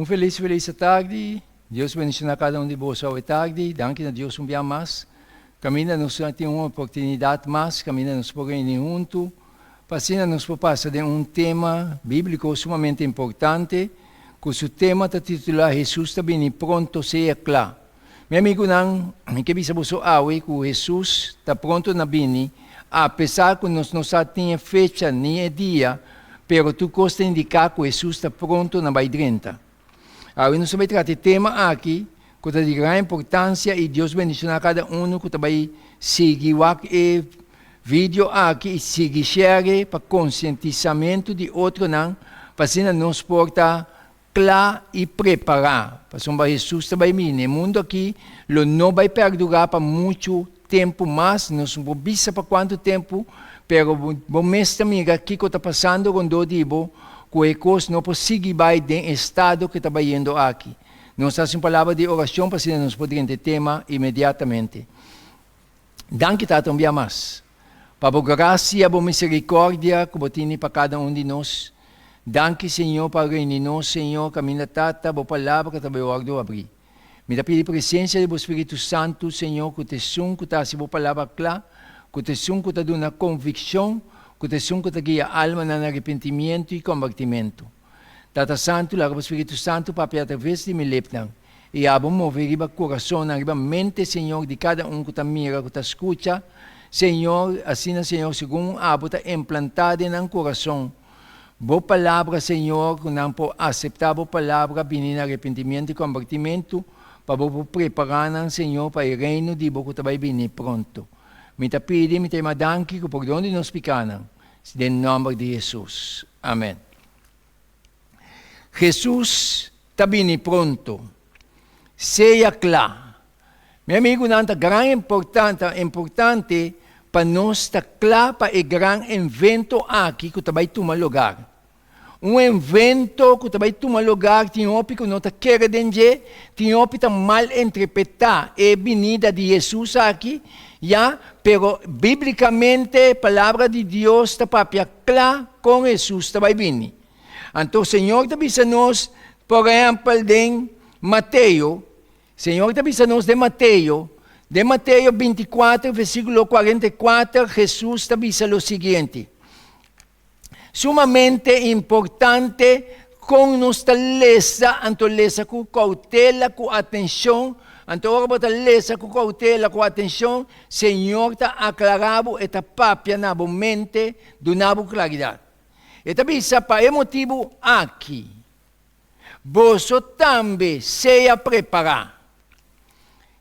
Feliz tarde. Deus bendiga cada um de vós hoje tarde. Danke a Deus dia mais. Camina nos tem uma oportunidade mais, camina nos por junto. Passina nos passa de tema bíblico sumamente importante, cujo tema está titulado Jesus está bem pronto seja claro. Meu amigo não, que bisa você awe que Jesus está pronto na bini, apesar que nós não temos fecha nem dia, pero tu costa indicar que Jesus está pronto na baidrenta. Agora nós vamos tratar tema aqui, que é de grande importância e Deus bendiga cada um que vai seguir o vídeo aqui e seguir share para conscientizamento de outro não, para nos portar claro e preparar. Para Jesus também no mundo aqui, não vai perdurar para muito tempo mais, não sabemos para quanto tempo, pero o mês também aqui que está passando com o dibo, que coisa não pode seguir vai do estado que está indo aqui. Nós temos uma palavra de oração para nos poder ter tema imediatamente. Danke também mais. Para a graça e a misericórdia que você tem para cada um de nós. Danke, Senhor, para reunir nós, Senhor, caminho tata, boa palavra que também eu abrir. Me pedi presença do Espírito Santo, Senhor, que te som, que te boa palavra clara, que te som, que te dá uma convicção, que te som, que te guia a alma no arrependimento e convertimento. Tata Santo, lá o Espírito Santo, para através de me leptam. E abo mover o coração, a mente, Senhor, de cada um que te mira, que te escuta, Senhor, assim, Senhor, segundo a abo está implantada no coração. Boa palavra, Senhor, que não pode aceitar boa palavra, vinir arrependimento e convertimento, para preparar, Senhor, para o reino de Deus que vai vir pronto. Me pedi, me danke, que por onde nos picaram, em nome de Jesus. Amém. Jesus está vindo pronto. Seja claro. Meu amigo, não é grande importante para nós estar claro para o grande evento aqui que vai tomar lugar. Evento que vai tomar lugar, tem hora que não está querendo, tem hora que está mal interpretar a vinda de Jesus aqui, pero biblicamente a palavra de Deus está para claro com Jesus está vai vir. Então o Senhor está dizendo nos, por exemplo, em Mateus, Senhor está dizendo nos de Mateus 24, versículo 44, Jesus está dizendo o seguinte: sumamente importante com nossa lesa, então lesa com cautela, com atenção, então agora lesa com cautela, com atenção, Senhor está aclarando esta papia na mente, dando claridade. Esta bisa para o motivo aqui, você também seja preparado.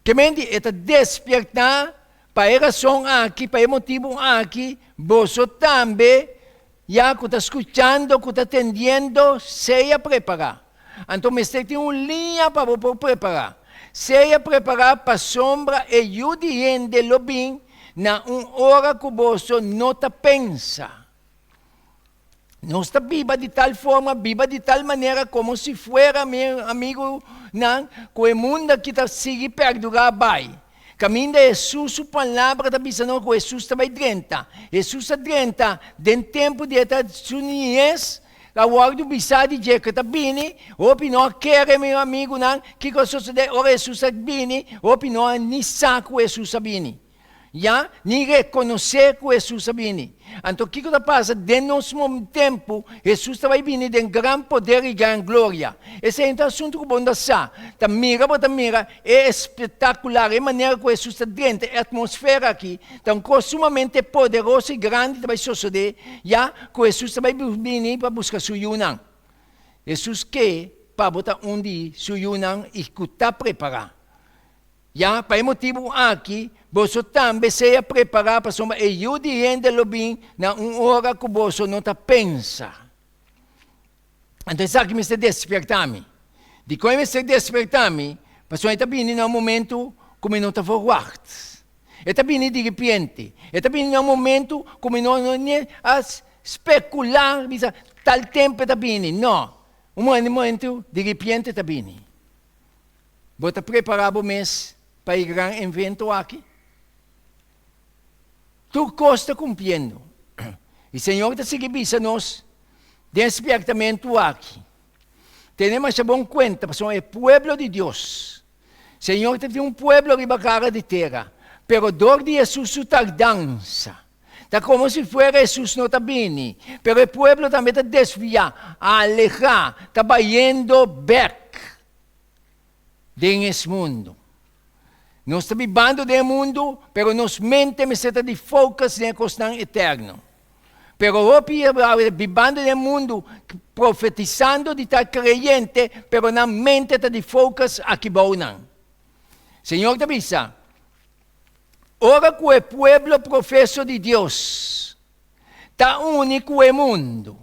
Que mente está despertar para a razão aqui, para o motivo aqui, você também já que está escutando, que está atendendo, seja preparado. Então, você tem uma linha para você preparar. Seja preparado para a sombra e o dia de lobim na hora que você não está pensa. Não está viva de tal forma, viva de tal maneira, como se fuera, meu amigo, não, que o mundo que está seguindo perdurar vai. Caminho de Jesus, sua palavra está dizendo que Jesus está bem dentro. Jesus está dentro, dentro do tempo de sua niñez, a hora do bisado de que está vindo, ou não quer, meu amigo, não, que sucede, ou Jesus está vindo, ou não, nem sabe que Jesus está vindo. Nem reconhecer que Jesus está vindo. Então, o que passa? Dentro do nosso tempo, Jesus está vindo em grande poder e grande glória. Esse é um assunto que bom sabe. Mira, é espetacular. É a maneira que Jesus está dentro, a atmosfera aqui. Então, sumamente poderoso e grande vai suceder. Que Jesus está vindo para buscar seu Yunnan. Jesus quer para botar onde seu Yunnan e que está preparado. Para o motivo aqui, você também seja preparado para somar e o dia de lobim na hora que você não está pensa. Então, isso aqui me está despertando. De como me está despertando, você está vindo em um momento como não está forward. Está vindo de repente. Está vindo em um momento como não a especular, tal tempo está vindo. Não. Um momento de repente está vindo. Você está preparado mesmo para o grande evento aqui? Tu costa cumprindo. E o Senhor está seguindo nos despertamento aqui. tenemos esa buena cuenta, porque somos el pueblo de Dios. Señor tiene un pueblo riba cara de tierra, pero dor de Jesús su tardanza. Está como si fuera Jesús no está bien, pero el pueblo también está desviado, alejado, está yendo back de ese mundo. Nós estamos vivendo do mundo, pero nos mente me está de focus na questão eterna. Pero vivendo do mundo, profetizando de tal creyente, pero na mente está de focus aqui não. Senhor te avisa, ora que o pueblo profeso de Deus está único no mundo,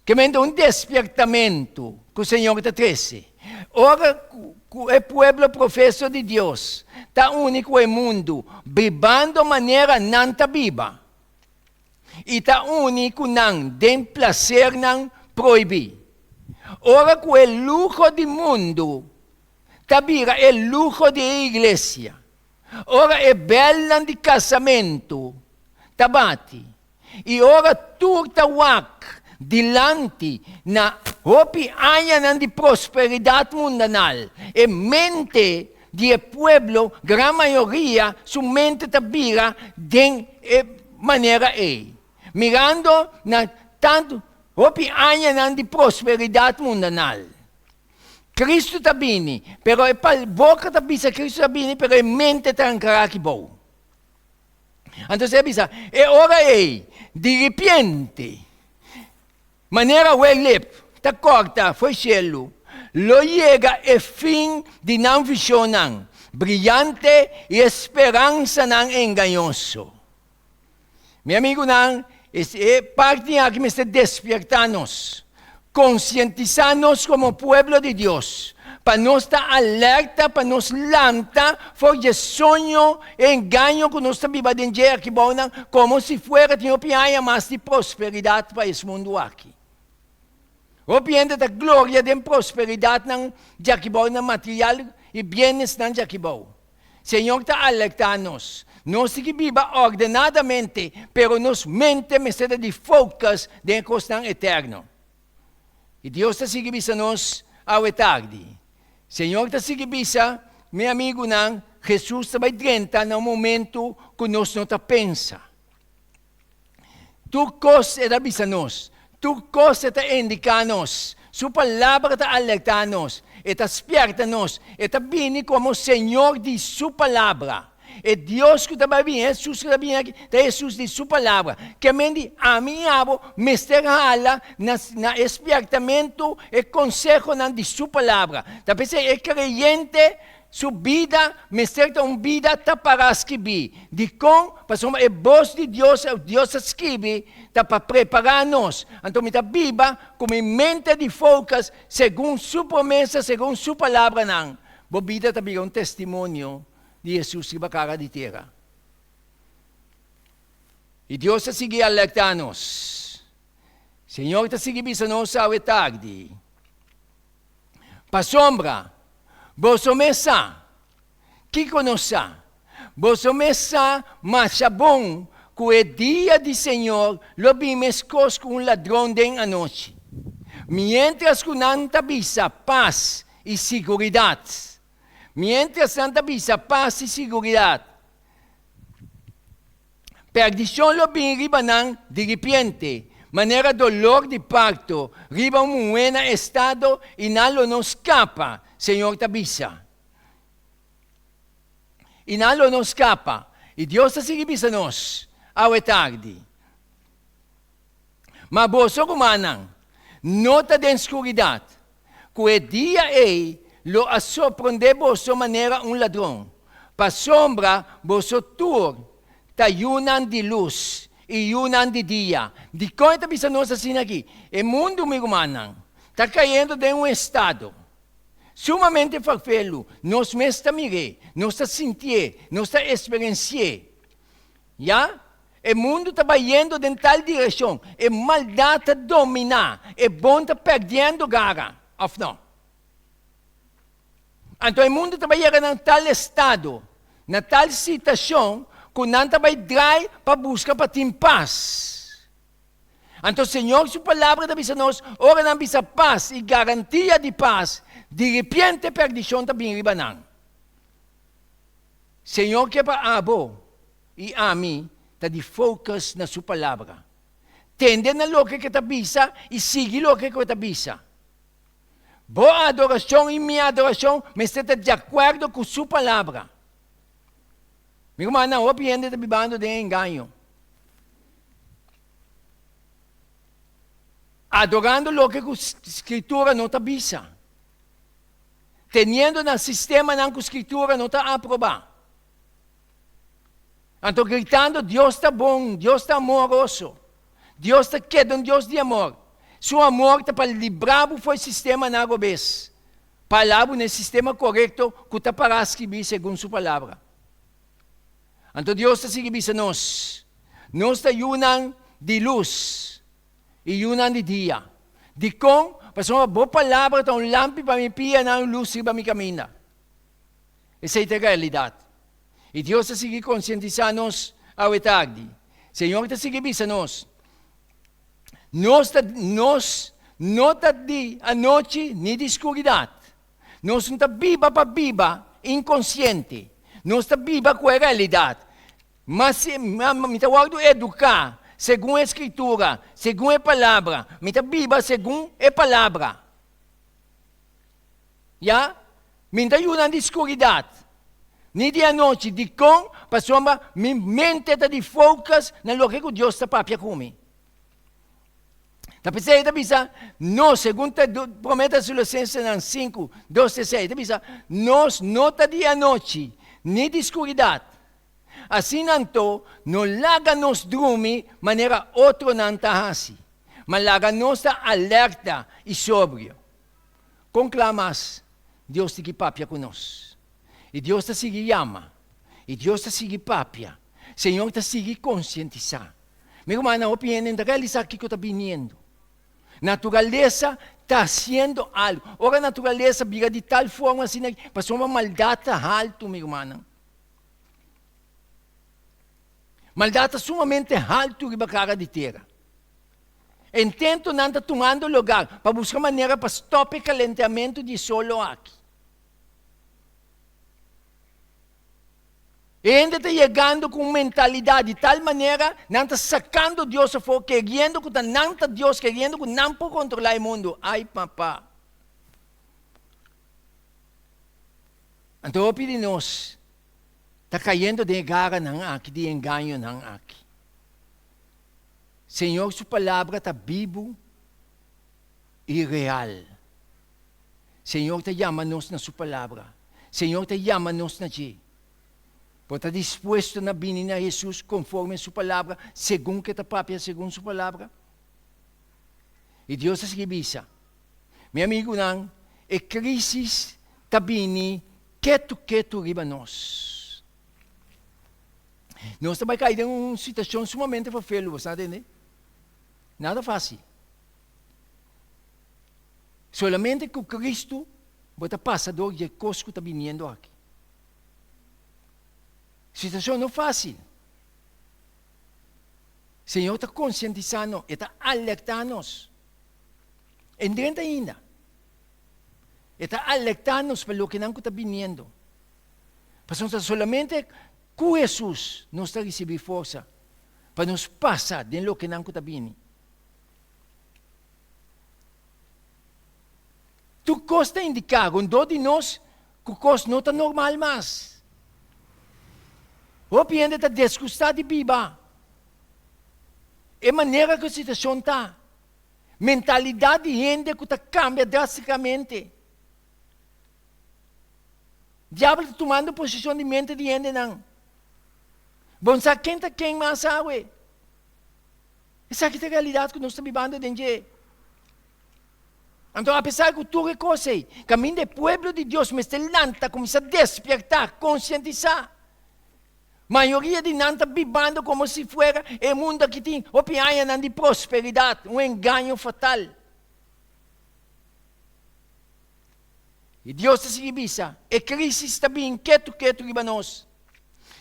que manda despertamento que o Senhor te trouxe. Ora o pueblo profeso de Deus está único no mundo, vivendo de maneira não está viva. E está único não, tem prazer não proibir. Ora que o luxo do mundo está vira o luxo da igreja. Ora é belo de casamento, está bate. E ora tudo está dilante na hopi aña de prosperidade mundanal. E mente de pueblo, gran maioria, su mente está vira de maneira mirando na tanto hopi aña de prosperidade mundanal. Cristo está bem, pero a boca está bisa Cristo está bem, pero a mente está ancora aqui bom. Então você bisa, é hora de repente, maneira welep, está corta, foi cielo, lo chega o fim de não visionan, brilhante e esperança não enganoso. Meu amigo, não, é parte aqui me está despertando-nos. Conscientizarnos como pueblo de Dios, para no estar alerta, para nos lanta, porque el sueño, engaño que nos está viviendo en aquí, como si fuera tiene más de prosperidad para ese mundo aquí. O piensa da gloria de prosperidad de aquí, material y bienes de aquí. Señor está alertando-nos. Nós que viva ordenadamente, pero nos mente me será de focus de questão eterno. E Deus está seguindo nós ao tarde. Senhor está seguindo, meu amigo, não, Jesus está dentro no momento que nós não pensa. Tu coisa está avisando nós, tu coisa está indicando nós, sua palavra está alertando nós, está desperta nós, está vindo como Senhor de sua palavra. É Deus que está bem, Jesus que está bem aqui, é Jesus de sua palavra. Que a mim abo, me hala na espertamento e consejo de sua palavra. Talvez é creyente, sua vida, me certa uma vida para escrever. De com, para é voz de Deus, Deus escreve, para preparar-nos. Então, me está viva, com mente de focus, segundo sua promessa, segundo sua palavra, não. A vida também é um testemunho de Jesus que cara de terra. E Deus está seguindo alertar-nos. Senhor está seguindo nos ao tarde. Para sombra, você mesa, que conosce? Você mesa, mas é bom que o dia do Senhor lo vimos com um ladrão de noite. Mientras que não avisa paz e segurança. Mientras Santa Visa, paz e segurança. Perdição lo bem riba de repente, maneira dolor de parto, riba bom estado e não nos escapa, Senhor Tabisa. E não nos escapa. E Deus está seguindo nós, ao tarde. Mas você como nota da escuridão, que o dia lo sorprende de maneira ladrão. Para sombra, você tur, está yunan de luz e yunan de dia. De conta bisa nós assim aqui, o mundo meu humano está caindo de um estado sumamente farfelo. Nós mesmo está mirando, nós está sentindo, nós está experienciando. Já? O mundo está indo em tal direção. A maldade está dominando. O bom está perdendo garra. Of não? Então, o mundo está indo em tal estado, na tal situação, que não está indo para buscar para ter paz. Então, Senhor, sua palavra da bisa nós, ora na bisa paz e garantia de paz, de repente perdição também ribanan. Senhor, que para abo e a mim, tá de focus na sua palavra. Tende na lo que ta bisa e sigue lo que ta bisa. Boa adoração e minha adoração, me está de acordo com sua palavra. Meu irmão, não opende de bibando de engano. Adorando lo que a escritura não está bisa. Teniendo no sistema na escritura não está aprobado. Então gritando, Deus está bom, Deus está amoroso. Deus está querendo um Deus de amor. Seu amor está para livrar o sistema na gobes. Palavra no sistema correto que está para escrever segundo sua palavra. Então Deus está seguindo nós. Nós está yunang de luz e yunang de dia. De com, para uma boa palavra, está um lampi para me pia na luz e para me caminhar. Essa é a realidade. E Deus está seguindo conscientizando-nos ao tarde. Senhor está seguindo nós. Nós não está de a noite nem de escuridade. Nós não está viva para viva, inconsciente. Nós está viva com a realidade. Mas me está educar segundo a escritura, segundo a palavra. Me está viva segundo a palavra. Já? Me está ajudando de escuridade. Nem de a noite, de com, para sua mente está de focus na lo que Deus está para comigo. Tapos aí, nós, segundo promete a Colossenses 5, 12, 6, nós não está de a noite, nem de escuridade. Assim, não laga nos dormir, maneira outro não está assim. Mas laga nos está alerta e sóbrio. Conclamas, Deus te que papia conosco. E Deus te sigue ama. E Deus te sigue papia. Senhor te sigue conscientizar. Meu irmão, não opinião da realizar que eu estou vindo. Natureza está haciendo algo. Ora, a natureza vira de tal forma assim, para uma maldade alta, meu irmão. Maldade sumamente alta riba cara de terra. Intento não está tomando lugar para buscar maneira para stopar o calentamento de solo aqui. E ainda está chegando com mentalidade de tal maneira, não está sacando Deus a fora, querendo que não está Deus, querendo que não pode controlar o mundo. Ai, papá. Então, de nós, está caindo de gara ng aqui, de engano ng aqui. Senhor, sua palavra está vivo e real. Senhor, te chama-nos na sua palavra. Senhor, te chama-nos na G. Por estar disposto na vinir a Jesus conforme sua palavra, segundo que está própria, segundo sua palavra. E Deus está escrevendo. Meu amigo, não, é crise está vindo, quieto riba nós. Nós estamos caindo em uma situação sumamente fácil, você entende? Nada fácil. Solamente com Cristo, você passa de coisas que está vindo aqui. Situação não fácil. O Senhor está conscientizando, está alertando-nos. Entende ainda? Está alertando-nos para o que não está vindo. Porque solamente com Jesus nós está recebendo força para nos passar de lo que não está vindo. Tu costa indicar, quando de nós, que o costo não está normal mais. O piende está desgostado de viva. É maneira que a situação está. Mentalidade de gente que cambia drasticamente. Diabo está tomando posição de mente de gente não. Bom, sabe quem está quem mais sabe? Essa é a realidade que nós estamos vivendo dentro. Então, apesar que tu reconhece, caminho do povo de Deus, mas te lanta, começa a despertar, conscientizar. Maioria de nós está vivendo como se fosse o mundo que tem opinião de prosperidade, um engano fatal. E Deus está se avisa, a crise está bem quieto riba nós.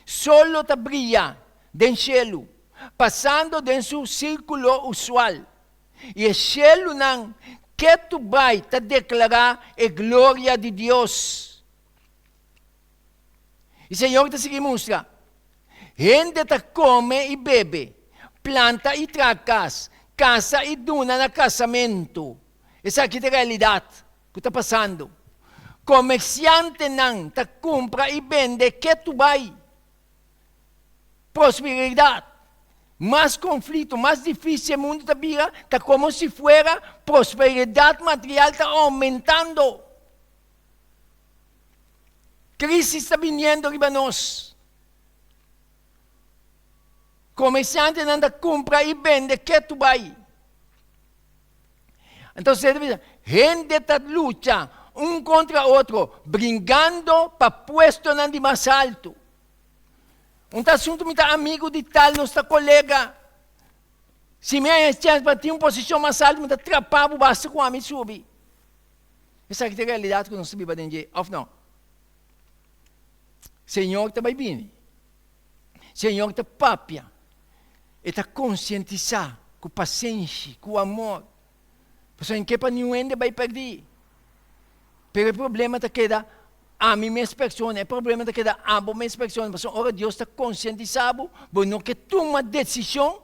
Solo está brilha do cielo, passando dentro do círculo usual. E o cielo não, que tu vai te declarar a glória de Deus. E o Senhor te sigue mostra, gente te come e bebe, planta e traz casa e duna na casamento. Essa aqui é a realidade que está passando. Comerciante não te compra e vende, que tu vai. Prosperidade. Mais conflito, mais difícil o mundo está vira, está como se fuera prosperidade material está aumentando. Crise está vindo riba nós. Comerciante não te compra e vende, que tu vai. Então, gente está luta contra outro, brincando para puesto de mais alto. Assunto me está amigo de tal, nossa colega. Se me chance para ter uma posição mais alta, me está atrapado, basta com a me subir. Essa aqui é a realidade que nós vivemos dentro. Ou não? Senhor está bem bem. Senhor está papia. E está conscientizar com paciência, com amor. Porque em que para nenhum ende vai perder. Pero o problema está que a mim mesma pessoa, o problema está que a mesma pessoa. Mas ora Deus está conscientizado, mas não que toma uma decisão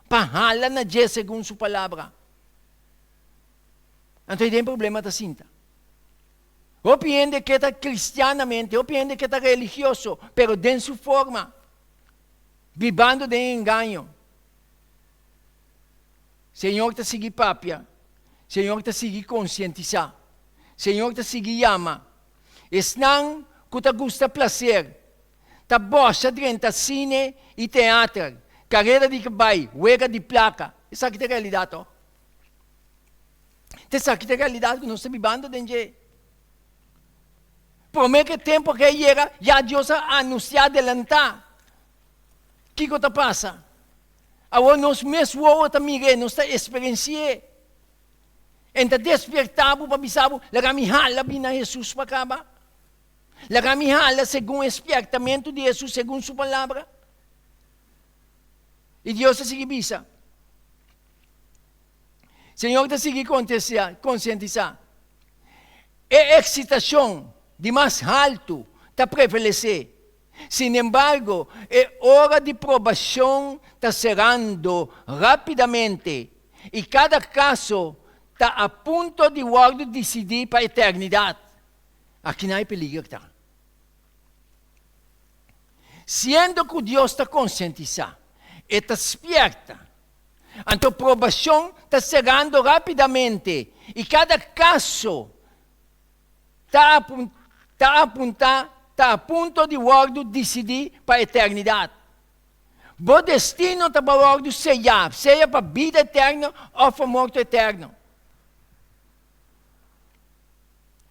para halar na dia segundo sua palavra. Então tem problema da cinta. Ou piende que está cristianamente, ou piende que está religioso, pero de sua forma, vivendo de engano. Senhor te sigue papia, Senhor te sigue conscientizar, Senhor te sigue ama. Estão que te gusta prazer, te bosta dentro cine e teatro, carreira de cabai, huelga de placa. Essa aqui é a realidade. Essa aqui é a realidade que nós estamos vivendo dentro. Por meio que tempo que chega, já Deus anuncia adelantar. O que está passando? Agora nós mesmos também nós experienciamos. Então despertamos para avisar, lagami hala bina Jesus para acaba. Lagami hala segundo o despertamento de Jesus, segundo sua palavra. E Deus te sigue visa. Senhor te sigue conscientizar. É excitação de mais alto te prevalecer. Sin embargo, é hora de provação está chegando rapidamente. E cada caso está a ponto de guardar decidir para a eternidade. Aqui não é peligro que está. Sendo que Deus está conscientizado, e está desperta. Então a provação está chegando rapidamente. E cada caso está a ponto de guardar decidir para a eternidade. O destino está para guardar seja para a vida eterna ou para a morte eterna.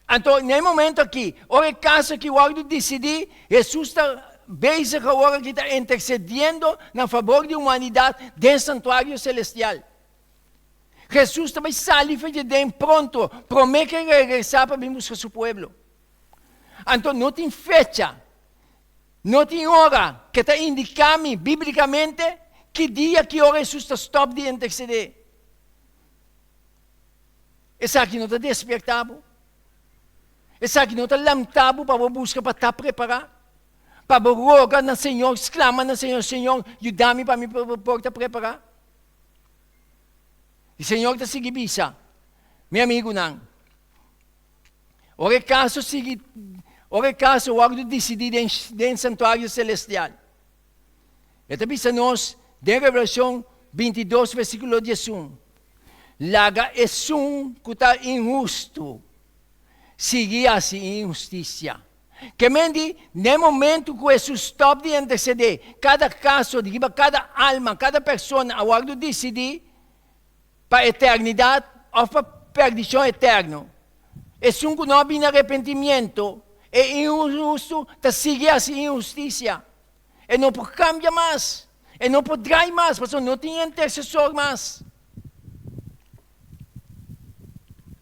Então, nesse momento aqui, o caso que guarda decidir, Jesus está veja agora que está intercedendo na favor da humanidade dentro do santuário celestial. Jesus também sai de pronto, promete regressar para buscar seu povo. Então não tem fecha, não tem hora que está indicando biblicamente que dia, que hora Jesus está stop de interceder. Esse aqui não está despertado. Esse aqui não está lantado para buscar para estar preparado. Para rogar no Senhor, exclamar no Senhor, Senhor, ajuda-me para me estar preparado. E o Senhor está seguindo isso. Meu amigo, não. O caso o algo decidir dentro do santuário celestial. Esta visa nós, de Revelação 22, versículo 11. Laga é que está injusto. Seguir assim injustiça. Que mende, no momento que Jesus stop de interceder, cada caso, cada alma, cada pessoa, agora decidir para a eternidade ou para a perdição eterna. É um que não há arrependimento, é injusto, está seguir assim injustiça. E não pode cambiar mais, e não pode trair mais, porque não tem intercessor mais.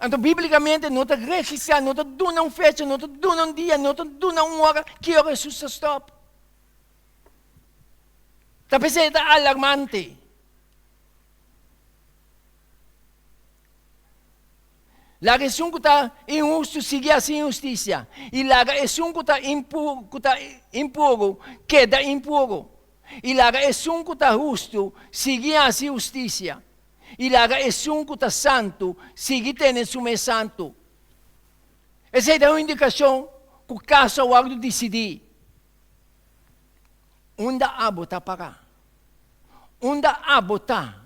Então, biblicamente, não está registrado, não está dando uma fecha, não está dando um dia, não está dando uma hora que hora Jesus stop. Está pensando alarmante. La razão que está injusto sigue assim injustiça. E la razão que está impuro queda impuro. E la razão que está justo sigue assim justiça. E la razão que está santo sigue tendo sume santo. Essa é uma indicação que o caso é o decidir. Onde a botar para? Onde a botar?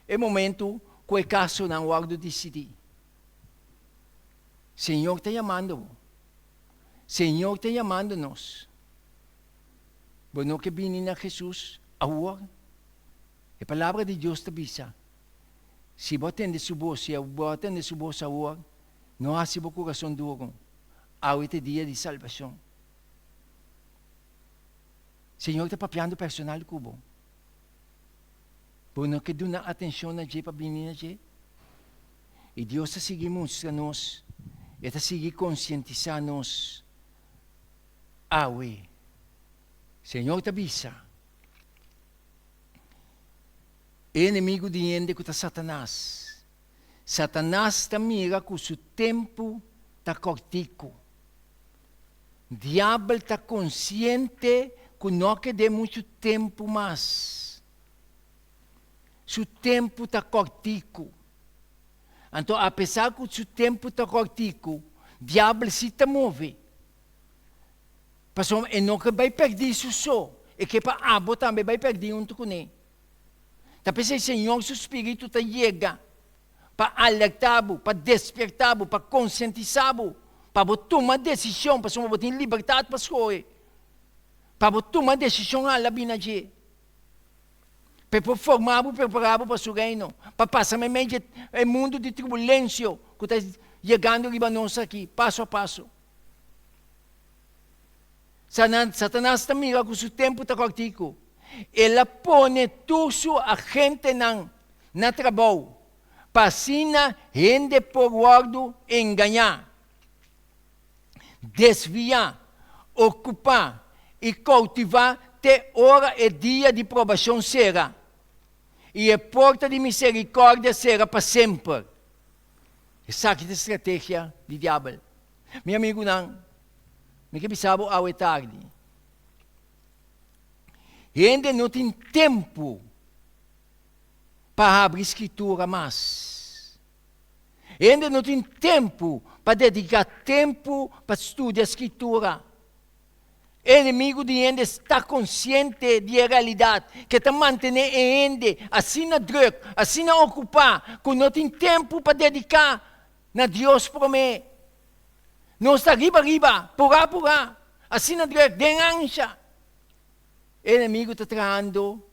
É o momento que o caso não é o decidir. Senhor está chamando. Senhor está chamando-nos. Bueno que vini a Jesus agora. A palavra de Deus te avisa. Se você atende sua voz, se você atende sua voz agora, não há seu coração duro. Há este dia de salvação. Senhor está papiando personal cubo. Bueno que dê atenção a gente para vir a gente. E Deus está seguindo mostrando-nos. Está seguir conscientizando-nos. Senhor te avisa. Inimigo de gente que está Satanás. Satanás está mira que o seu tempo está cortico. Diabo está consciente que não quer muito tempo mais. Seu tempo está cortico. Então, apesar que o seu tempo está cortico, o diabo se te move. Porque ele não vai perder isso só. E que para abo também vai perder junto com ele. Então, o Senhor, seu Espírito te chega para alertar, para despertar, para conscientizar, para tomar decisão, para você ter liberdade para escolher. Para tomar decisão à la binaje. Para formar, preparar para o seu reino. Para passar no meio do mundo de turbulência que está chegando em nós aqui, passo a passo. Satanás está mirando que o seu tempo está cortico. Ele põe tudo a gente na trabalho. Para assim, gente por guardo enganar, desviar, ocupar e cultivar até hora e dia de provação será. E a porta de misericórdia será para sempre. Essa é a estratégia do diabo. Meu amigo, não. Me que pensava ao tarde. Gente não tem tempo para abrir escritura mais. Gente não tem tempo para dedicar tempo para estudar a escritura. O inimigo de gente está consciente da realidade, que está mantendo gente assim na droga, assim na ocupar, que não tem tempo para dedicar na Deus promete. Não está riba, pura, assim na droga, de ancha. O inimigo está trabalhando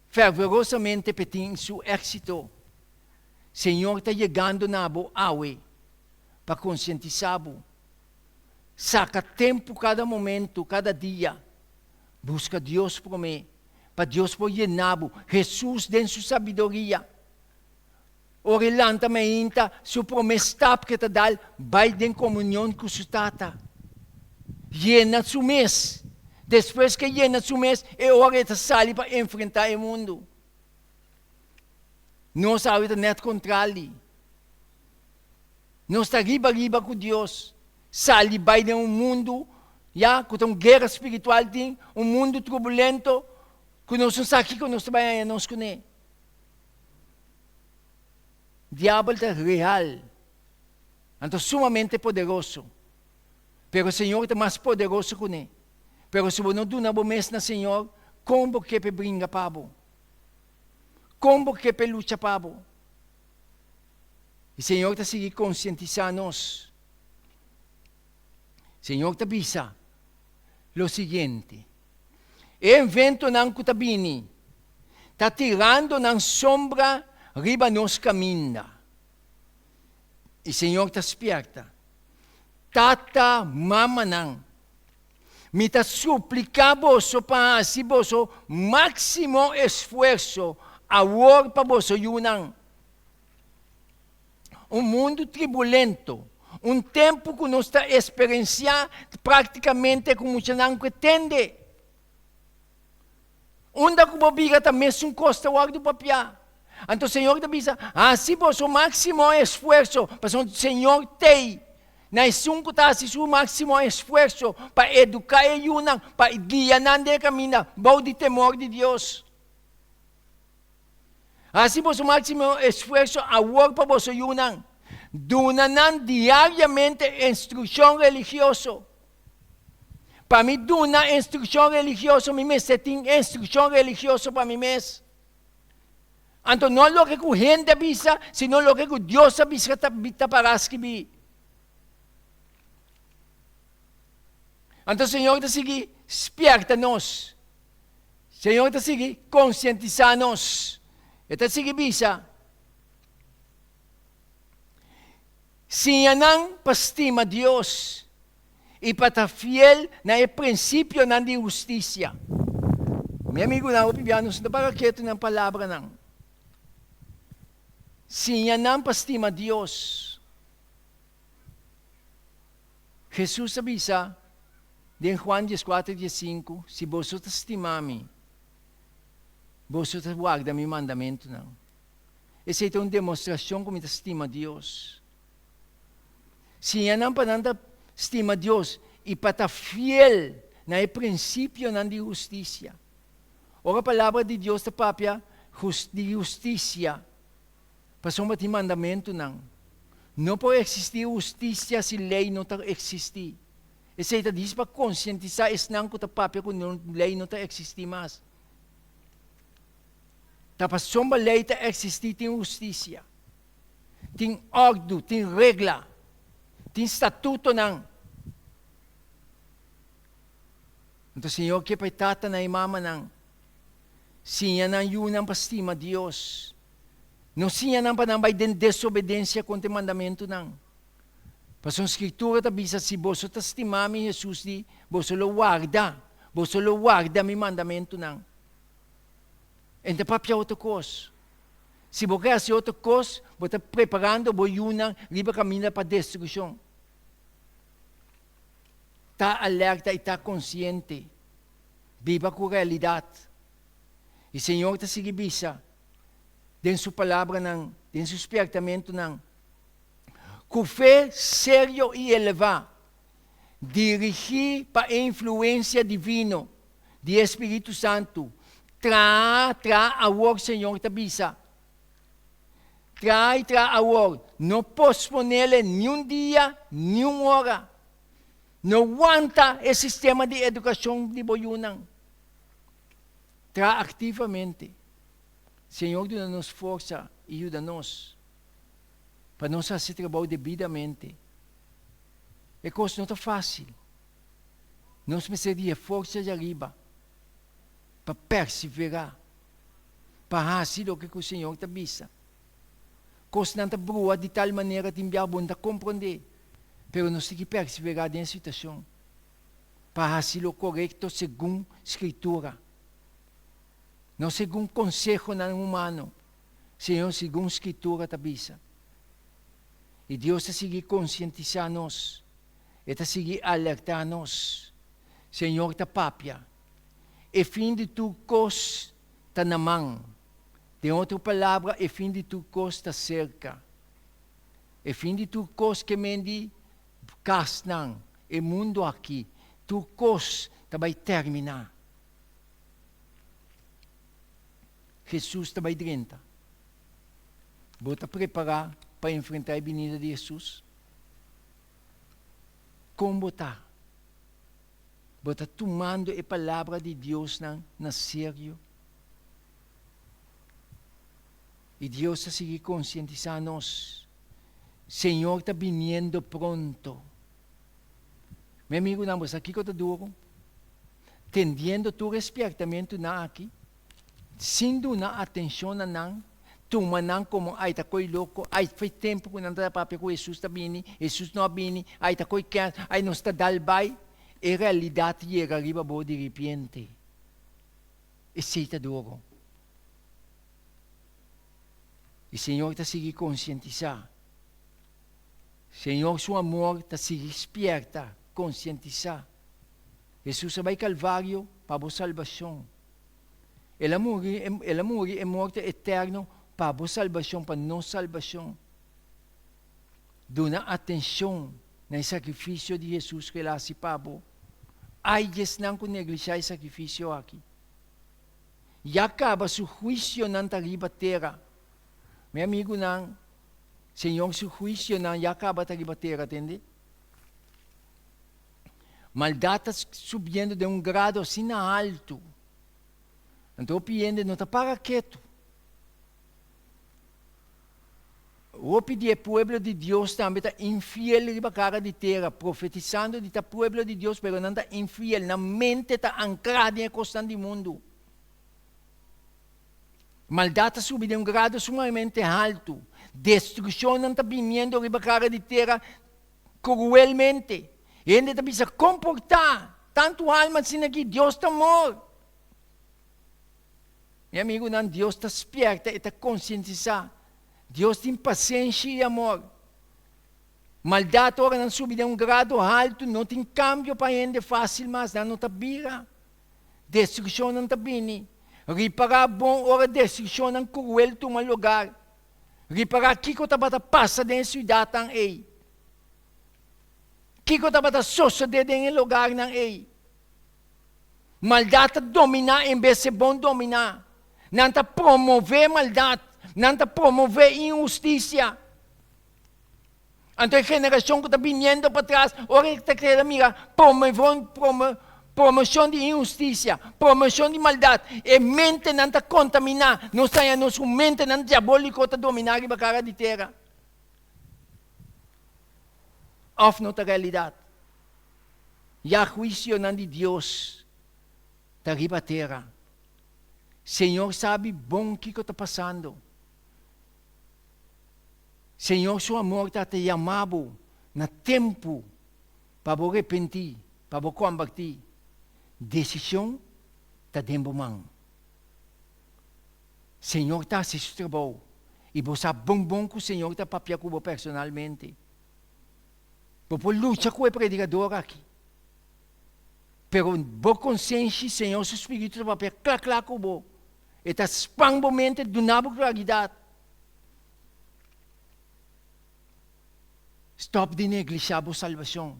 fervorosamente para ter seu êxito. O Senhor está chegando na boa para conscientizar-vos. Saca tempo cada momento, cada dia. Busca Deus por mim. Para Deus por llenar-vos. Jesus dentro de sua sabedoria. Orelanta me inta, sua promessa que te dá, vai em comunhão com sua tata. Llena seu mês. Depois que llena seu mês, é hora de sair para enfrentar o mundo. Não sabe de net controle. Não está riba com Deus. Sali vai de mundo, com uma guerra espiritual, mundo turbulento, que nós não sabemos que nós trabalhamos com ele. O diabo é real, então sumamente poderoso, mas o Senhor é mais poderoso que ele. Mas se você não dá uma promessa no Senhor, como que para brincar para você? Como que para lutar para você? O Senhor está seguindo conscientizando-nos. Senhor te avisa lo seguinte: o vento não cutabini, está tirando na sombra riba nos caminha. E Senhor te esperta. Tata mama não. Me te suplica vosso para si vosso máximo esforço agora para vosso yunang. Mundo turbulento. Tempo que nós está experienciando praticamente como você não entende. Onde a biga também se encosta o ar do papiá. Entonces, Señor te avisa, así por su máximo esfuerzo, pues el Señor te, na isunko ta si su máximo esfuerzo para educar a yunang, para guianan de camino, bau de temor de Dios. Así por su máximo esfuerzo, award para vos yunang, dunanan diariamente instrucción religiosa. Para mí, duna instrucción religiosa, mi mes, setting instrucción religiosa para mi mes. Entonces, no lo que la gente avisa, sino lo que Dios avisa para escribir. Entonces, Señor, te sigue, despierta-nos. Señor, te sigue, concientiza-nos. E te sigue, avisa. Siyanang pastima Dios. E para estar fiel na princípio na de justiça. Meu amigo, na opibianos, não para quieto na palavra não. Siyanang pastima Dios. Jesus avisa, em Juan 14:15, se você estimar-me, você guarda meu mandamento não. Essa é uma demonstração como estima Deus. Siyanang pananda estima Deus e para estar fiel na princípio na de justiça. A palavra de Deus está própria de justiça. Para um mandamento não. Não pode existir justiça se lei não existir. Esse é diz para conscientizar esse não que está própria que lei não existe mais. Tapos uma lei existir tem justiça. Tem ordem, tem regra. Tem estatuto não. Então, Senhor, que para tata na imama não. Siya nang yun ang pastima Diyos. No siya nang panambay din desobediência contra o mandamento não. Pasong escritura tabisa si boso tastimami Jesus di, boso lo guarda mi mandamento não. Ente papia outro cos. Se você quer outro cos, você está preparando o yunang riba caminho para destruição. Está alerta e está consciente. Viva com a realidade. E o Senhor está seguindo bisa, em sua palavra, em seu espertamento, com fé sério e elevado, dirigir para a influência divina, do Espírito Santo, tra a work, Senhor, está bisa. Tra a work, não posponer nenhum dia, nenhuma hora. Não aguanta o sistema de educação de Boyunang. Tra ativamente. Senhor, dá-nos força e ajuda-nos para nós fazer trabalho devidamente. É coisa não está fácil. Nós precisamos força de arriba para perseverar, para fazer o que o Senhor está visa. Coisa não está boa de tal maneira que enviar bom compreender, pero nós temos que perseverar nessa situação para fazer o correto segundo a Escritura. Não segundo conselho humano, Senhor, segundo a Escritura tabisa. E Deus está seguindo conscientizar-nos, está seguindo alertar-nos. Senhor, está papia. E fim de tu cos está na mão. De outra palavra, e fim de tu cos está cerca. E fim de tu cos que mendi casnang, e mundo aqui, tu cos vai terminar. Jesus também dentro. Bota preparar para enfrentar a vinda de Jesus. Como botar? Bota tomando a palavra de Deus na sério. E Deus está seguindo conscientizando-nos. Senhor está vindo pronto. Meu amigo, não, mas aqui que eu estou duro. Tendendo tu despertamento na aqui. Sindo na atenção na nang, tumanang como ay takoy loko, ay foi tempo ko nang papi ko Jesus tabini, Jesus no bini, ay takoy kaya, ay nos ta dalbay, e realidade llega arriba bo de repente. E seita duro. E Senhor está seguir conscientizar. Senhor, seu amor está seguir esperta, conscientizar. Jesus vai Calvário para a salvação. Ela morre é morte eterno para a salvação, para a nossa salvação. Dona atenção no sacrifício de Jesus que lá se pabo. Ai, não com negligenciar o sacrifício aqui. E acaba su juízo não tariba terra. Meu amigo, não. Senhor, su juízo não e acaba tariba terra, entende? Maldade subindo de grado assim alto. Então, piende não está para quieto. O pedir pueblo de Deus também está infiel riba cara de terra, profetizando de ta pueblo de Deus, pero não está infiel, na mente está ancrada em costa do mundo. Maldade subi de grado sumamente alto. Destruição não está vindo riba cara de terra cruelmente. E ele está se comportar, tanto alma assim aqui, Deus está morto. Meu amigo, não, Deus está esperto e está conscientizado. Deus tem paciência e amor. Maldade agora não sube de grado alto, não tem câmbio para ele fácil, mas não está bira. Destruição não está vindo. Reparar bom, ora destruição não cruel toma lugar. Reparar que que está passa dentro da cidade não é. Que que está suceder dentro do lugar não é. Maldade dominar em vez de bom dominar. Não está promover maldade. Não está promover injustiça. Então a geração que está vindo para trás, ora está querendo mirar, promoção de injustiça, promoção de maldade. E mente não está contaminada. Não está a nossa mente não diabólica está dominar a cara de terra. Of não está realidade. E a juízo não de Deus está riba a terra. Senhor sabe bom o que está passando. Senhor, seu amor está te chamando na tempo para você arrepender, para você converter. Decisão está dentro da mão. Senhor está se trabalhando. E você sabe bom que o Senhor está para com você personalmente. Você luta com o predicador aqui. Pero boa consciência, Senhor, seu Espírito vai para com você. E está expandendo a mente do nabo claridade. Stop de negligenciar a salvação.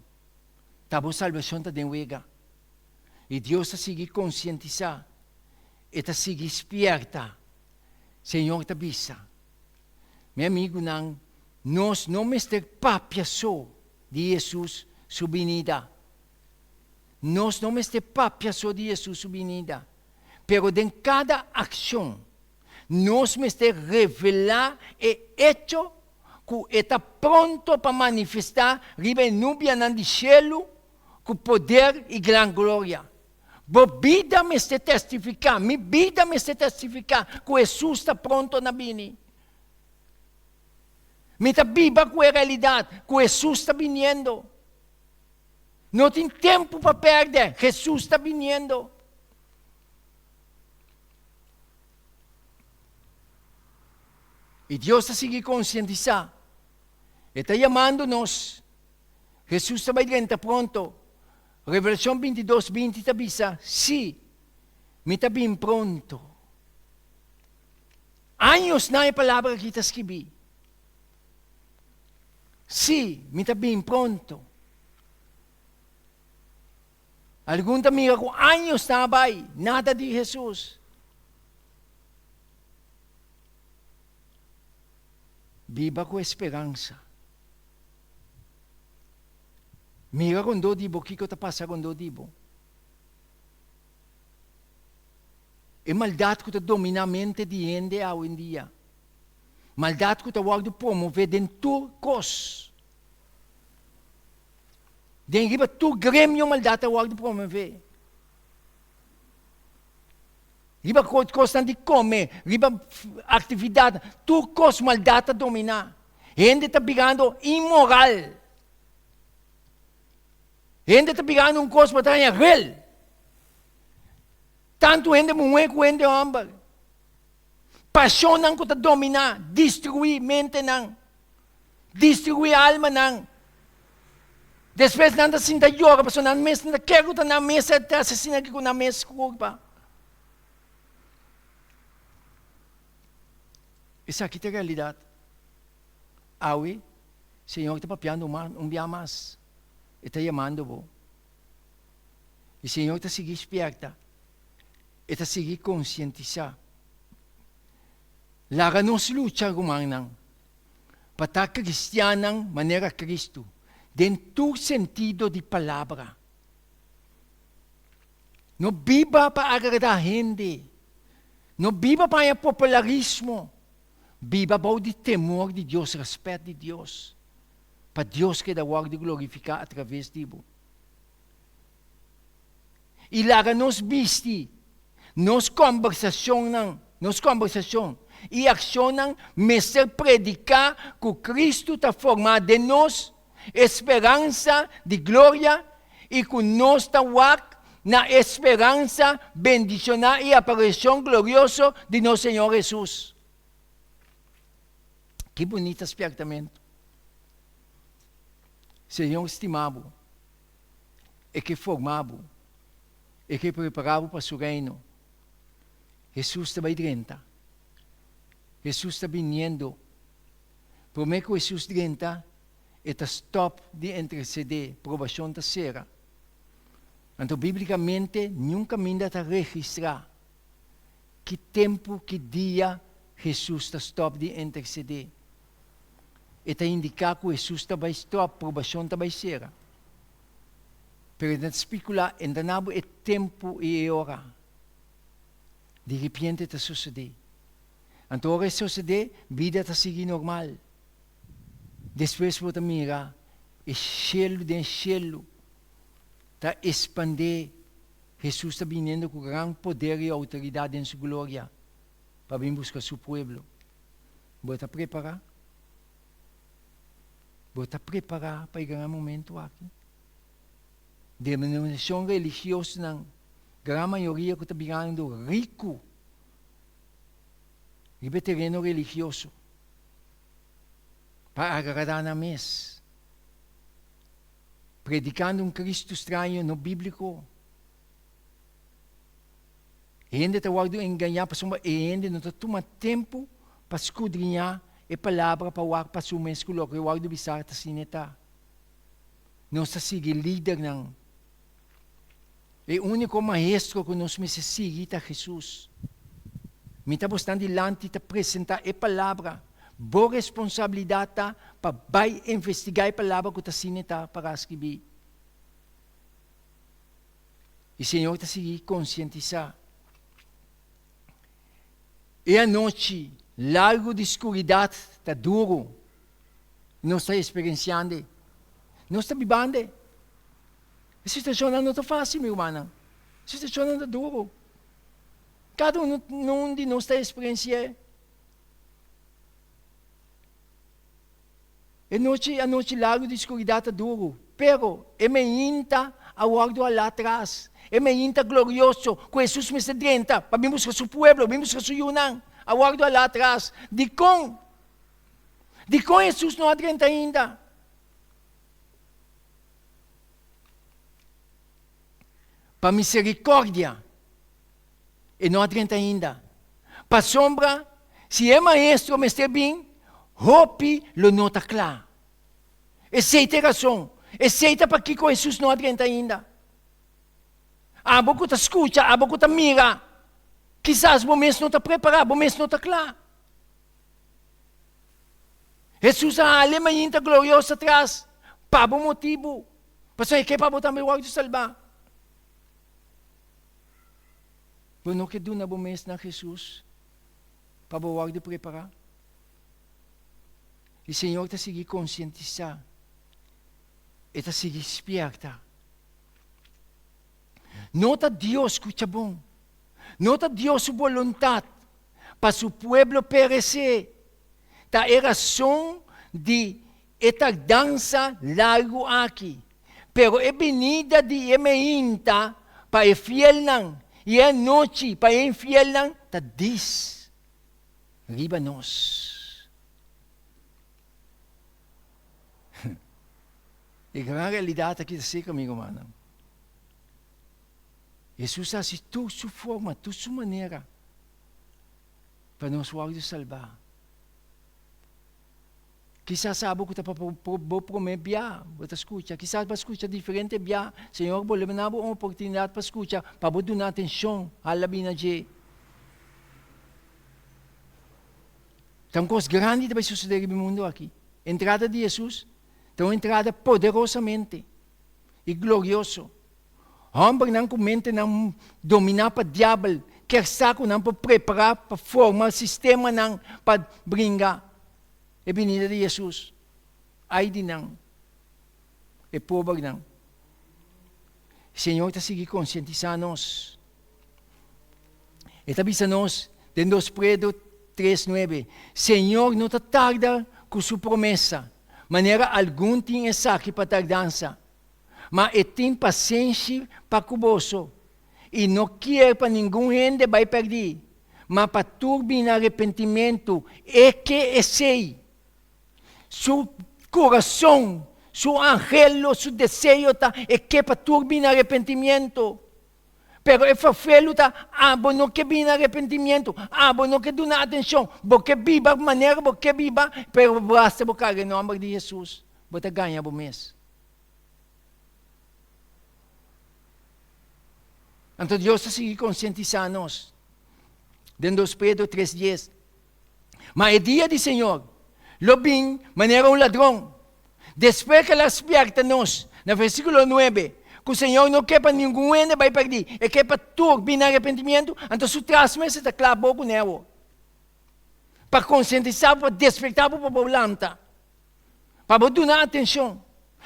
A salvação está dentro da e Deus está seguindo conscientizar. E está seguindo esperta. Senhor está bisa. Meu amigo, nós não estamos papia só de Jesus subvenida. Nós não estamos papia só de Jesus subvenida. Pero em cada ação, nós estamos revelar e hecho que está pronto para manifestar riba nubia no cielo com poder e grande glória. Minha vida me está testificar, minha vida me está testificar que Jesus está pronto na vinda. Me está viva com a realidade, que Jesus está vindo. Não tem tempo para perder, Jesus está vindo. E Deus está seguindo conscientizar. Está chamando-nos. Jesus está bem pronto. Revelação 22, 20 está bisa. Sim, me está bem pronto. Anos na a palavra que está escrito. Sim, me está bem pronto. Alguns amigos com anos na vai, nada de Jesus. Viva com esperança. Mira com do dibo, o que está passando com do dibo? É maldade que está dominando a mente de gente hoje em dia. Maldade que está guardando promover dentro de coisas. Dentro de tu grêmio, maldade está guardando promover. Riba coisa de comer, riba atividade, tu coisa maldade dominar. Gente está pegando imoral. Gente está pegando coisa para trazer real. Tanto gente mulher como gente homem. Paixão não está dominar, destruir mente não, destruir alma não. Depois não está sendo yoga, pessoa não mesa, não quer que na mesa, está assassina aqui na mesa curva. Esa aqui é a realidade. Awi, Senhor está papiando um dia mais. Ele está chamando você. E o Senhor está seguindo esperta. Ele está seguindo conscientizar. Lara não se luta com manang. Para cristianang maneira Cristo. Dentro sentido de palavra. Não viva para agradar a gente. Não viva para o popularismo. Viva para o temor de Deus, respeito de Deus. Para Deus que dá o de glorificar através de você. E lá nos viste, nos conversação, e ação, mesmo predicar que Cristo está formado em nós, esperança de glória, e que nós estamos na esperança, bendição e aparição gloriosa de nosso Senhor Jesus. Que bonito aspectamento. Senhor estimado, e que formado, e que preparado para o seu reino. Jesus está bem dentro. Jesus está vindo. Por meio que Jesus dentro, está stop de interceder, provação da serra. Então, biblicamente, nunca ainda está registrado que tempo, que dia Jesus está stop de interceder. Está indicar que Jesus está bem stop, provação está bem serra. Pero não especular, ainda não é tempo e hora. De repente está suceder. Então, hora suceder, vida está seguindo normal. Depois você mira, o cielo de cielo está expandir. Jesus está vindo com grande poder e autoridade em sua glória para vir buscar seu povo. Você está preparado? Você está preparado para chegar momento aqui? Denominação religiosa, na grande maioria que está virando rico e terreno religioso para agradar na mesa, predicando Cristo estranho no bíblico. E ainda está enganar pessoas, e ainda não está tomando tempo para escudrinhar a palavra para o para sua escola, que o ar do bisar está assim, não está seguindo líder, não. O único maestro que nós necessitamos é Jesus. Me está bastante dilante para apresentar a palavra. Boa responsabilidade para investigar a palavra que está sendo para escrever. E o Senhor está seguindo conscientizar. E a noite, largo de escuridade, está duro. Não está experienciando. Não está vivendo. A situação não está fácil, meu irmão. A situação não está duro. Cada um de nós está experienciando. A noite largo de escuridade está duro. Pero, é ainda a guarda lá atrás. É ainda glorioso. Que Jesus me está dentro. Para vir buscar seu povo, vir buscar seu yunang. A guarda lá atrás. De com Jesus não adianta ainda. Para misericórdia, e não adianta ainda. Para sombra, se é maestro, me está bem, hope lo nota claro. Aceita a razão. Aceita para que Jesus não adianta ainda. Abo que te escuta, abo que te mira. Quizás o mês não está preparado, o mês não está claro. Jesus a alma ainda gloriosa atrás. Para o motivo. Para que para botar meu guarda salvar. Mas não quer dar um mês na Jesus para o guarda preparar. E o Senhor está seguindo conscientizar. Está seguindo esperta. Nota Deus que é bom. Nota Deus sua vontade para seu povo perecer. Tá a razão de esta dança largo aqui. Pero é venida de emeinta para o fiel não. E a noite para o infiel não. Tá diz. Riba nós. E a realidade aqui está comigo, mano. Jesus faz toda sua forma, toda sua maneira para nos salvar. Quizás sabe que vou prometer, você escuta. Quizás vai escutar diferente bia. Senhor, vou levar uma oportunidade para escutar, para você dar atenção à labina de. Então, coisas grandes vai suceder no mundo aqui. Entrada de Jesus, então entrada poderosamente e glorioso. Homem não comente não dominar para o diabo, quer saco não para preparar, para formar sistema não para brincar. É venida de Jesus. Ai de não. É pobre não. O Senhor está seguindo conscientizando-nos. Está avisando-nos, dentro do Pedro 3:9. Senhor, não tarda com sua promessa. Maneira algum tem essa aqui para tardança. Mas tem paciência para cuboso. E não quer para ninguém gente vai perder. Mas para turbinar arrependimento é que é sei. Su coração, su angelo, su desejo é que para turbinar arrependimento. Pero é fafelo bom não que vir arrependimento, bom não que dar atenção, porque viva maneira, porque viva, pero basta buscar em nome de Jesus, você ganha o mês. Então Deus está seguindo conscientizando-nos. Dentro de Pedro 3:10. Mas é dia do Senhor. Lobing, maneira ladrão. Depois que ela despierta-nos, no versículo 9, que o Senhor não quer para ninguém vai perder, é que para tu vir arrependimento, então o trasme está claro com ele. Para conscientizar, para despertar para o problema, para dar atenção.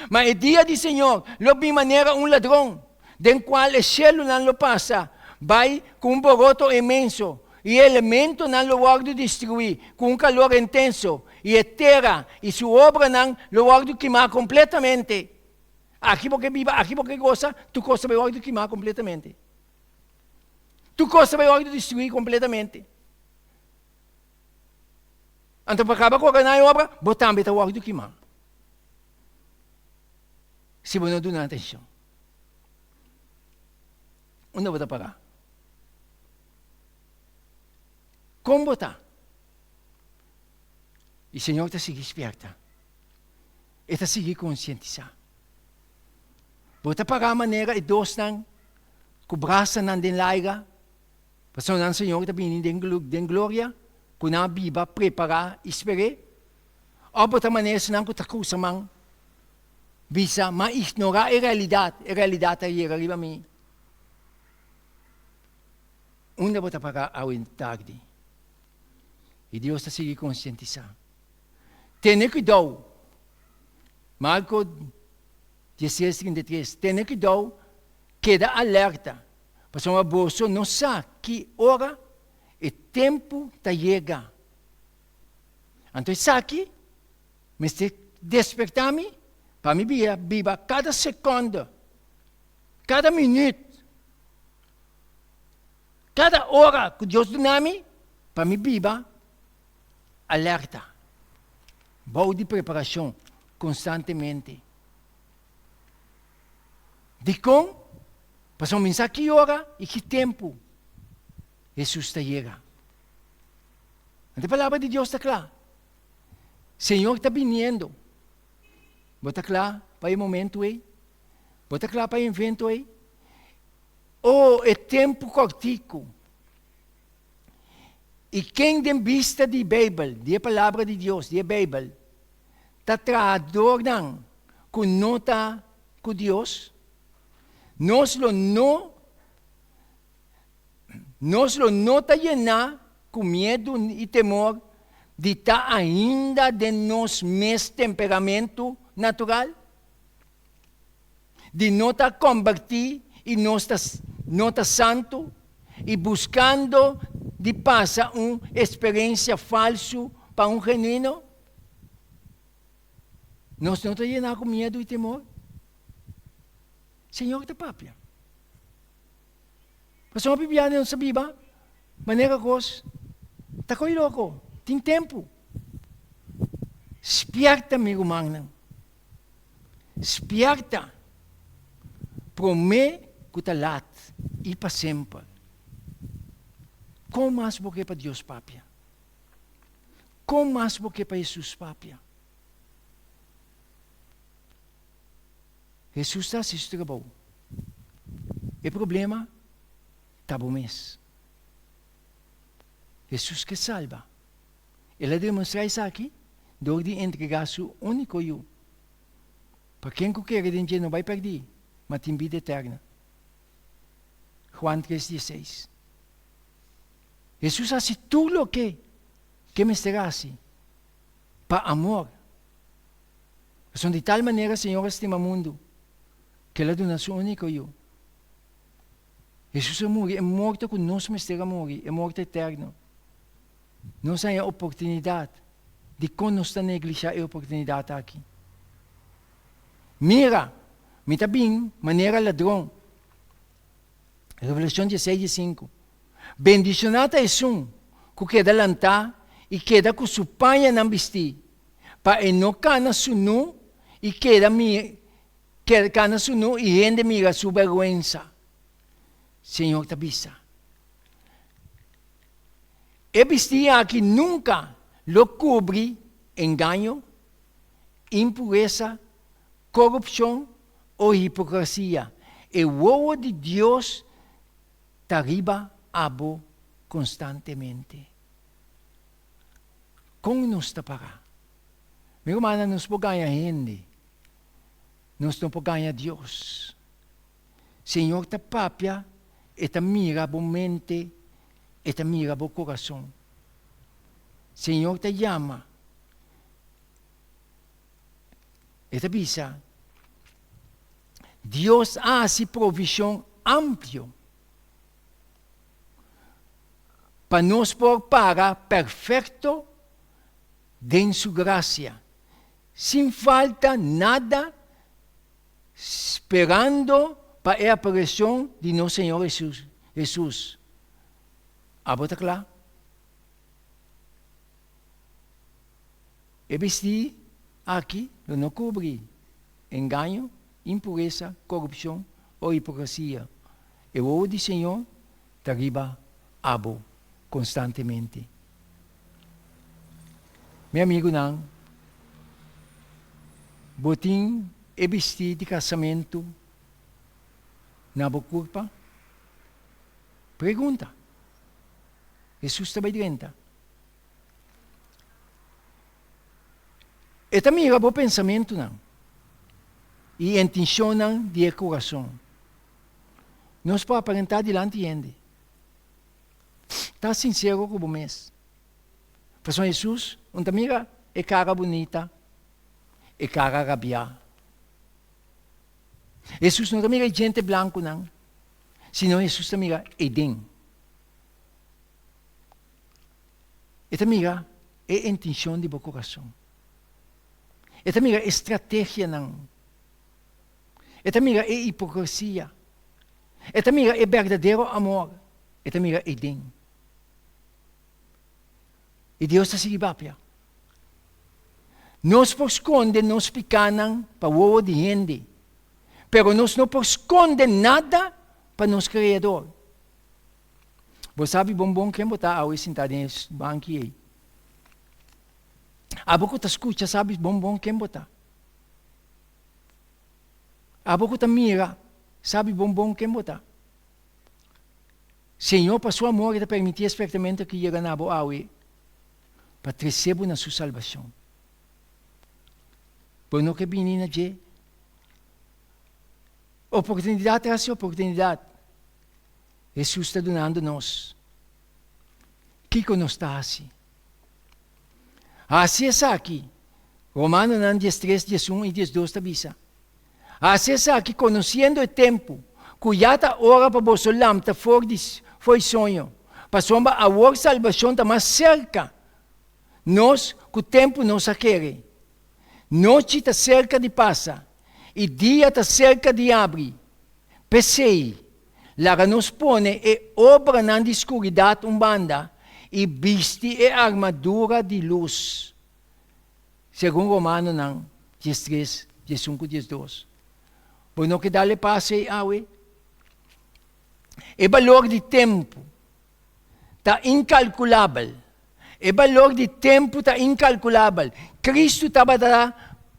Mas é dia do Senhor, lobing maneira ladrão, den qual o cielo não lo passa, vai com boroto imenso, e elemento não lo guarda destruir, com calor intenso, e a terra e sua obra não lo guarda queimar completamente. Aqui porque viva, aqui porque gosta, tu costa vai guarda queimar completamente. Tu costa vai guarda destruir completamente. Então, para acabar com a obra, botar também está guarda queimar. Se você não dá atenção. Onde você parar? Como botar? E o Senhor está seguindo esperta. Ele está seguindo conscientizar. Bota pagar a maneira e dois não, cobraça não den laiga, para o Senhor está vindo den glória, com a Bíblia preparar, esperar. Ou bota maneira senão que está coisa mang, visa, mas ignorar a realidade está aí, arriba a mim. Onde bota pagar ao tarde? E Deus está seguindo conscientizar. Tenha cuidado. Marcos 16:33. Tenha cuidado. Queda alerta. Porque uma bolsa não sabe que hora e tempo está chega. Então, isso aqui, me despertar-me, para me viver cada segundo, cada minuto, cada hora que Deus dá-me, para me viver alerta. Boa de preparação constantemente. De como? Para pensar que hora e que tempo Jesus está chega. A palavra de Deus está clara. Senhor está vindo. Bota claro para o momento aí. Bota claro para o evento aí. É tempo cortico. E quem tem vista de Bíblia, de palavra de Deus, de Bíblia, está traduzendo com nota com Deus, nós lo nota llenar com medo e temor de estar ainda de nosso mesmo temperamento natural, de nota convertir e nota santo e buscando de passar uma experiência falsa para um genuíno. Nós não estamos llenar com medo e temor. Senhor está papia. Mas uma Bíblia não sabia, maneira coisa, está com louco, tem tempo. Espierta, amigo magno. Espierta. Promete que está lá e para sempre. Como mais porque para Deus papia? Como mais porque para Jesus papia? Jesus está se trabalho. O problema está bom mês. Jesus que salva. Ele demonstra isso aqui, door de entregar seu único eu. Para quem quer que não vai perder, mas tem vida eterna. Juan 3:16. Jesus hace tudo o que me será-se para amor. Então, de tal maneira, Senhor, estima o mundo, que Ele dona seu único eu. Jesus é morto conosco, mas será morrer, é morto eterno. Nós temos a oportunidade de quando nós estamos negligenciando a oportunidade aqui. Mira, me está bem, maneira ladrão. Revelação 16:5. Bendicionado é que queda lantar e queda com sua panha na vestir, para não cana sunu e queda cana sunu e rende mira sua vergonha. Senhor te avisa. E vestir aqui nunca lo cobre engano, impureza, corrupção ou hipocrisia. E o ovo de Deus te arriba abo constantemente. Como nos tapará? Meu irmão, nós não ganhar gente. Nós não ganhar Deus. Senhor te papia e te mira a mente e te mira o coração. Senhor te chama e te avisa. Deus hace provisión amplio para nos para perfecto de su gracia, sin falta nada, esperando para a aparição de nosso Senhor Jesus. Abota claro? E vestir aqui, não cobre engano, impureza, corrupção ou hipocrisia. E o ovo do Senhor te arriba abo constantemente. Meu amigo, não. Botim e vestir de casamento na boa culpa? Pergunta. Jesus está bem dentro. E também é bom pensamento, não. E intenção de coração. Nós podemos aparentar diante de gente. Está sincero com o mês. Para Jesus, uma amiga é cara bonita, é cara rabia. Jesus não é gente branco, não. Senão Jesus também é Edem. E também é intenção de coração. E também é estratégia, não. E também é hipocrisia. E também é verdadeiro amor. E também é Edem. E Deus está se papia. Nós por esconde, nós picanan para o ovo de gente. Pero nós não por esconde nada para nosso Criador. Você sabe bombom quem botar ao sentado nesse banco aí. A boca te escuta, sabe bombom quem botar. A boca te mira, sabe bombom quem botar. Senhor, para seu amor, te permitir exatamente que chega na boa aue para receber na sua salvação. Por não que menina de oportunidade traz oportunidade. Jesus está dando-nos. O que nos está assim? Assim é aqui. Romanos 13, 11 e 12 está avisa. Assim é aqui, conhecendo o tempo, cuja hora para vos lâmpada foi sonho. Para sombra a vossa salvação está mais cerca. Nós, que o tempo nos quer. Noite está cerca de passar. E dia está cerca de abrir. Pensei, lá nos põe e obra na escuridade banda e viste a armadura de luz. Segundo Romanos 13, 15, 12. Bueno, que dá-lhe passe awe. O valor de tempo está incalculável. O valor de tempo está incalculável. Cristo estava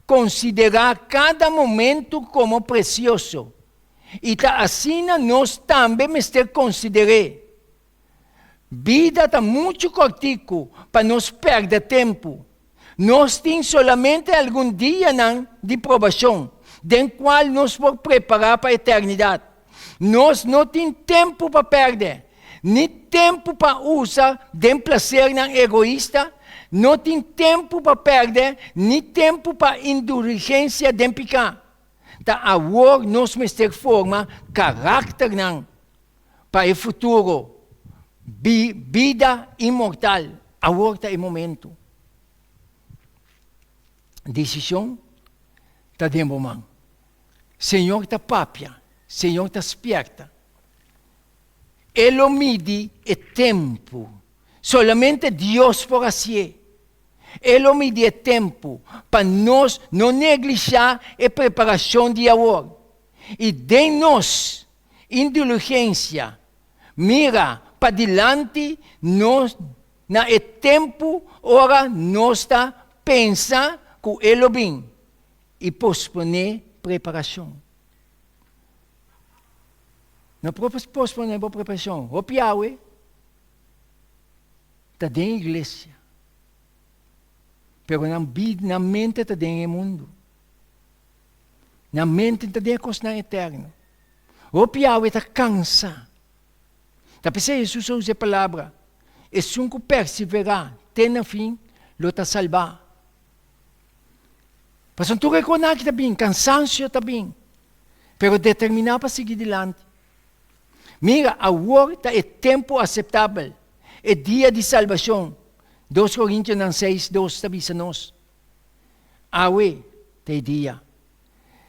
considerar cada momento como precioso. E assim nós também mister considerei. Vida está muito cortico para nós perder tempo. Nós temos solamente algum dia de provação, do qual nós vamos preparar para a eternidade. Nós não temos tempo para perder, nem tempo para usar de prazer egoísta, não temos tempo para perder, nem tempo para indulgência de pecado. Então, agora nós temos forma caráter para o futuro. Vida imortal. Agora é o momento. Decisão está de momento. Senhor está papia. Senhor está esperta. Ele mide o tempo. Solamente Deus por assim. Ele mide o tempo para nós não negligenciar a preparação de agora. E de nós, indulgência, mira para diante, nós, na tempo, ora, nós está pensa que ele bem e posponer preparação. Não posponer a preparação. O Piauí está dentro da igreja. Pero na mente está dentro do mundo. Na mente está dentro da coisa eterna. O Piauí está cansado. Tapi se Jesus usa a palavra, é um que perseverar, tem no fim, lo está salvar. Mas tu reconhece que está bem, cansancio está bem, pero determinar para seguir adiante. Mira, agora é tempo aceitável, é dia de salvação. 2 Coríntios 6, 2 avisa nós. Awe, é dia.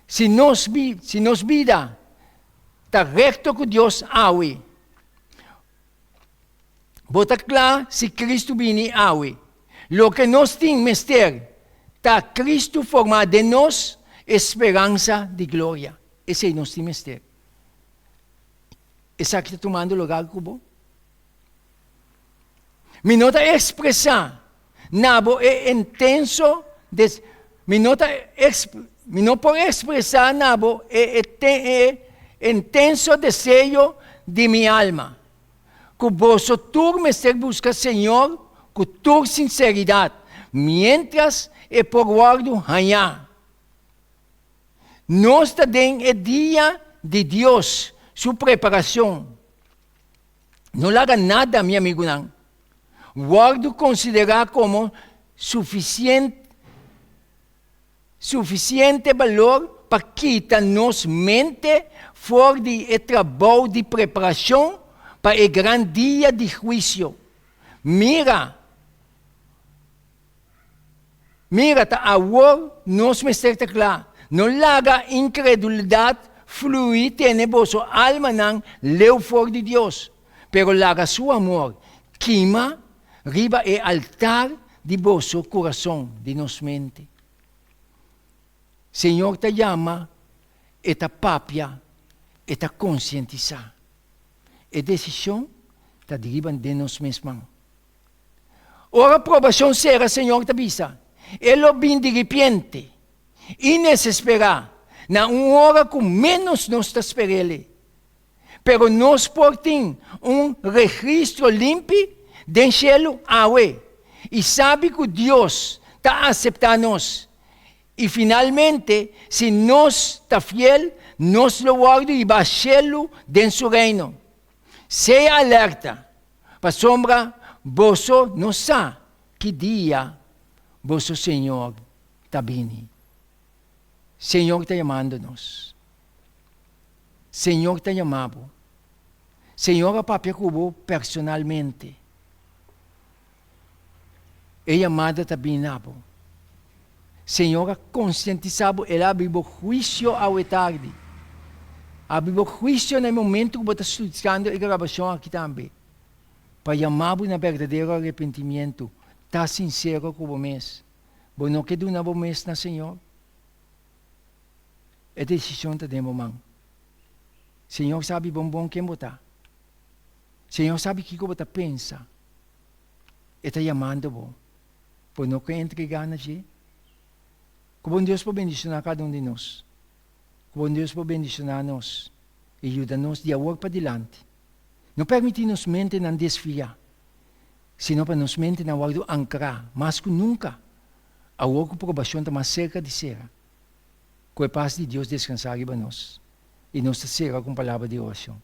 Se nos vida está recto com Deus, awe. Bota claro se Cristo vini awe. Lo que nós temos mister, está Cristo formado em nós, esperança de glória. Esse é nosso mister. Esse aqui está tomando lugar como. Me nota expressar, nabo é intenso, me não por expressar nabo é intenso desejo de minha alma. Que vos me busca, Senhor, com toda sinceridade, mientras é por guardo allá. Nós também é dia de Deus, sua preparação. Não larga nada, meu amigo, não. Guardo considerar como suficiente valor para quitar nossa mente fora de trabalho de preparação para o grande dia de juízo. Mira, agora nós me está claro. Não larga incredulidade fluir em vossa alma, não leu fora de Deus. Pero larga seu amor, queima, riba o altar de vosso coração, de nossa mente. Senhor te chama, e te papia, e te conscientiza. A decisão está derivando de nós mesmos. Ora, a aprovação será, Senhor, te avisa. Ele vem de repente, e desesperar, na hora com menos nós te esperamos. Pero nós portamos registro limpo do céu awe. E sabe que Deus está aceitando nós. E finalmente, se nós está fiel, nós lo guarda e baixá-lo dentro do seu reino. Seja alerta, para sombra, vosso não sabe que dia vosso Senhor está vindo. Senhor está chamando-nos. Senhor está chamando. Senhor a papel cubo personalmente. E chamada está vindo. Senhor a conscientizado, ela abriu juízo ao tarde. Abriu juízo no momento que você está estudando a gravação aqui também. Para chamar na verdadeiro arrependimento. Está sincero com o mês. Você não quer dar um mês na Senhor? É decisão da demanda. Senhor sabe bom quem botar. Senhor sabe o que você pensa. Está chamando você. Por não quer entregar na gente. Que o bom Deus possa bendicionar cada um de nós. Que o bom Deus possa bendicionar-nos e ajudar-nos de agora para adiante. Não permitir-nos mente não desviar, senão para nos mente não ancrar, mais que nunca. A outra provação está mais cerca de ser. Que a paz de Deus descansar em nós. E nos será com palavra de oração.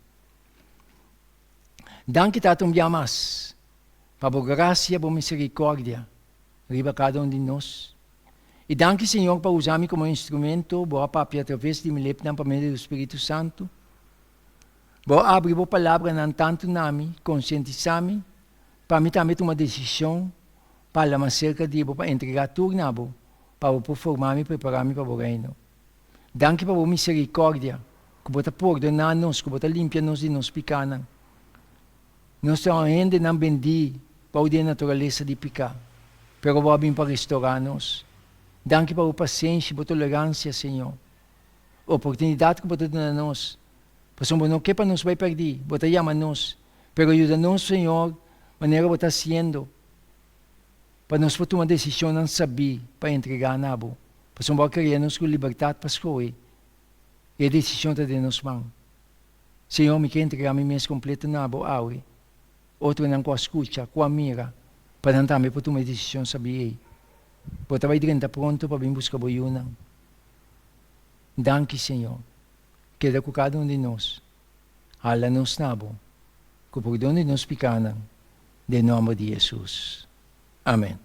Danke tato mais. Para a graça e a misericórdia. Riba cada um de nós. E danke, Senhor, para usar-me como instrumento, boa papi através de meu lepna para meio do Espírito Santo. Boa abrir a palavra não tanto nami, conscientizar-me, para mim também tomar decisão, para mais cerca de para entregar tudo nabo, para formar-me e preparar-me para o reino. Danke para a misericórdia, que você perdonar-nos, que você limpar-nos de nos pecados. Nós ainda não bendi para a natureza de pecar, pero vou vir para restaurar-nos. Danke para a paciência, para a tolerância, Senhor. A oportunidade que você dá a nós. Pois não que para nos vai perder, você chama-nos, pero ajuda-nos, Senhor, maneira que está sendo, para nós tomar uma decisão não saber, para entregar na abo. Pois não queremos com liberdade para escolher. E a decisão está de nos mãos. Senhor, me quer entregar me mês completo na abo, aure. Outro não com a escuta, com a mira, para não também tomar uma decisão saber. Você vai direto pronto para vir buscar o Yunang. Danke, Senhor. Queda com cada um de nós. Hala-nos na abo. Que o perdão de nos pecados. De nome de Jesus. Amém.